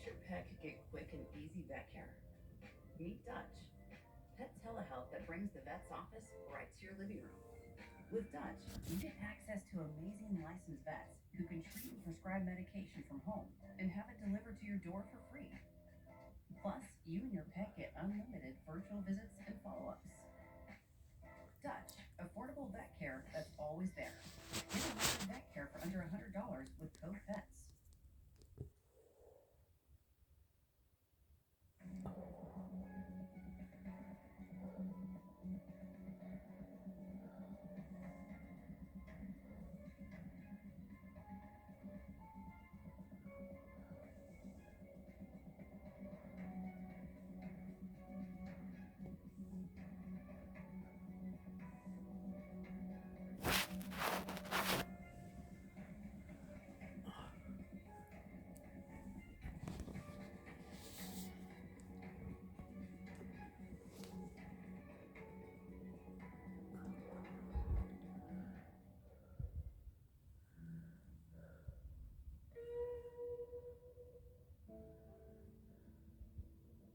your pet could get quick and easy vet care? Meet Dutch, pet telehealth that brings the vet's office right to your living room. With Dutch, you get access to amazing licensed vets who can treat and prescribe medication from home and have it delivered to your door for free. Plus, you and your pet get unlimited virtual visits and follow-ups. Dutch, affordable vet care that's always there. Get a vet care for under $100 with code PETS.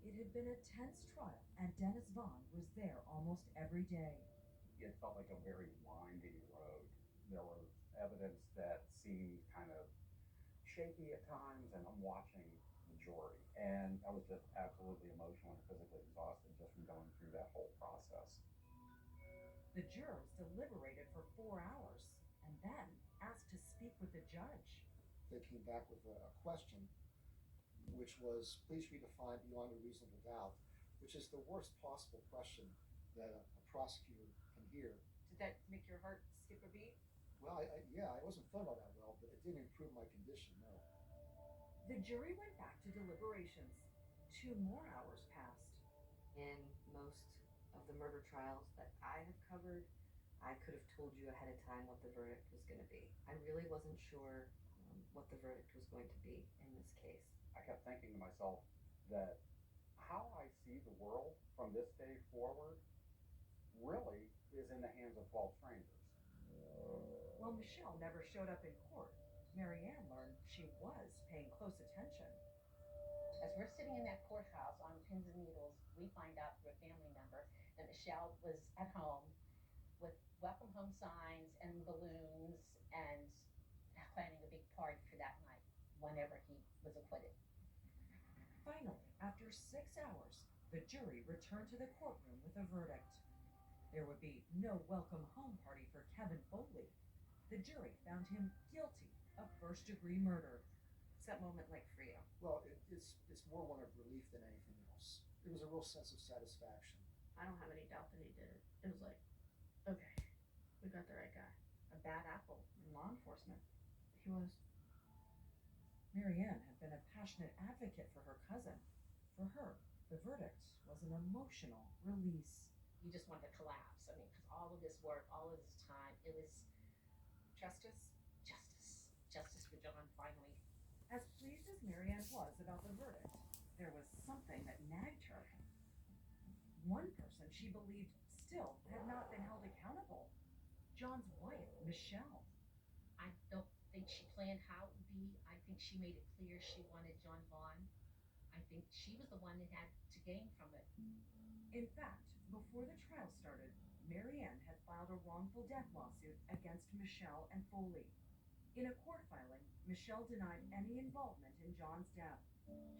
It had been a tense trial, and Dennis Vaughn was there almost every day. It felt like a very winding road. There was evidence that seemed kind of shaky at times, and I'm watching the jury, and I was just absolutely emotional and physically exhausted just from going through that whole process. The jurors deliberated for 4 hours and then asked to speak with the judge. They came back with a question, which was, please redefine beyond a reasonable doubt, which is the worst possible question that a prosecutor can hear. Did that make your heart skip a beat? Well, yeah, I wasn't feeling all that well, but it didn't improve my condition, no. The jury went back to deliberations. 2 more hours passed. In most of the murder trials that I have covered, I could have told you ahead of time what the verdict was going to be. I really wasn't sure what the verdict was going to be in this case. I kept thinking to myself that how I see the world from this day forward really is in the hands of 12 strangers. While Michelle never showed up in court, Marianne learned she was paying close attention. As we're sitting in that courthouse on pins and needles, we find out through a family member that Michelle was at home with welcome home signs and balloons and planning a big party for that night whenever he was acquitted. Finally, after 6 hours, the jury returned to the courtroom with a verdict. There would be no welcome home party for Kevin Foley. The jury found him guilty of first-degree murder. What's that moment like for you? Well, it's more one of relief than anything else. It was a real sense of satisfaction. I don't have any doubt that he did it. It was like, okay, we got the right guy. A bad apple in law enforcement. He was. Marianne had been a passionate advocate for her cousin. For her, the verdict was an emotional release. You just want to collapse. I mean, because all of this work, all of this time, it was Justice? justice for John finally. As pleased as Marianne was about the verdict, there was something that nagged her. One person she believed still had not been held accountable. John's wife, Michelle. I don't think she planned how it would be. I think she made it clear she wanted John Vaughn. I think she was the one that had to gain from it. In fact, before the trial started, Marianne had filed a wrongful death lawsuit against Michelle and Foley. In a court filing, Michelle denied any involvement in John's death.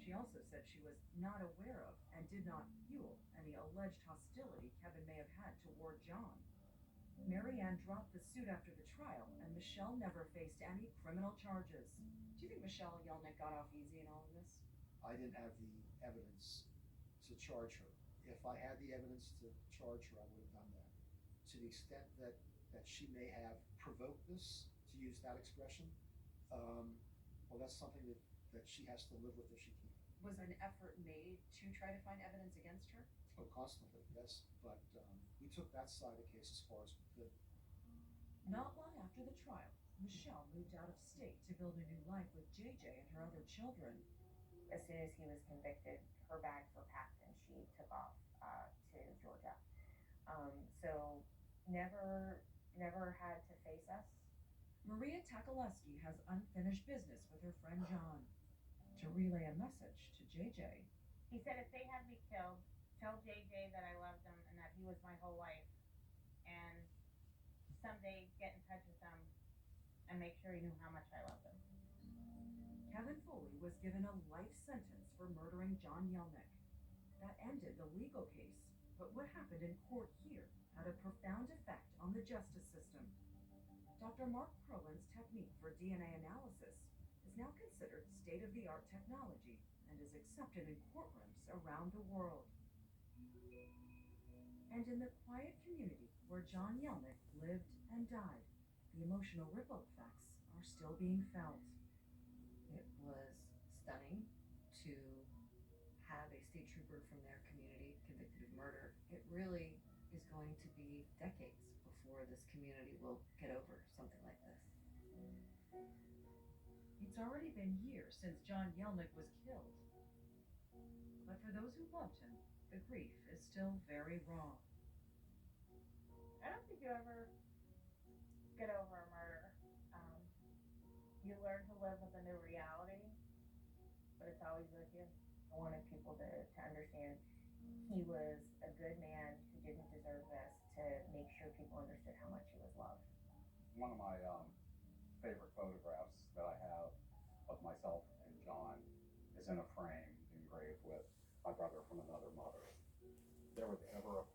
She also said she was not aware of and did not fuel any alleged hostility Kevin may have had toward John. Marianne dropped the suit after the trial, and Michelle never faced any criminal charges. Do you think Michelle Yelnick got off easy in all of this? I didn't have the evidence to charge her. If I had the evidence to charge her, I would have done that. To the extent that she may have provoked this, to use that expression, well, that's something that she has to live with if she can. Was an effort made to try to find evidence against her? Oh, constantly, yes. But we took that side of the case as far as we could. Not long after the trial, Michelle moved out of state to build a new life with JJ and her other children. As soon as he was convicted, her bags were packed and she took off to Georgia. So never had to face us. Maria Takaleski has unfinished business with her friend John. to relay a message to JJ. He said if they had me killed, tell JJ that I loved him and that he was my whole life, and someday get in touch with him and make sure he knew how much I loved him. Kevin Foley was given a life sentence for murdering John Yelnick. That ended the legal case, but what happened in court here had a profound effect on the justice system. Dr. Mark Perlin's technique for DNA analysis is now considered state-of-the-art technology and is accepted in courtrooms around the world. And in the quiet community where John Yelnick lived and died, the emotional ripple effects are still being felt. It was stunning to have a state trooper from their community convicted of murder. It really is going to be decades before this community will get over something like this. It's already been years since John Yelnick was killed. But for those who loved him, the grief is still very raw. I don't think you ever get over a murder. You learn to live with a new reality, but it's always with you. I wanted people to understand he was a good man who didn't deserve this, to make sure people understood how much he was loved. One of my favorite photographs that I have of myself and John is in a frame engraved with my brother from another mother. If there was ever a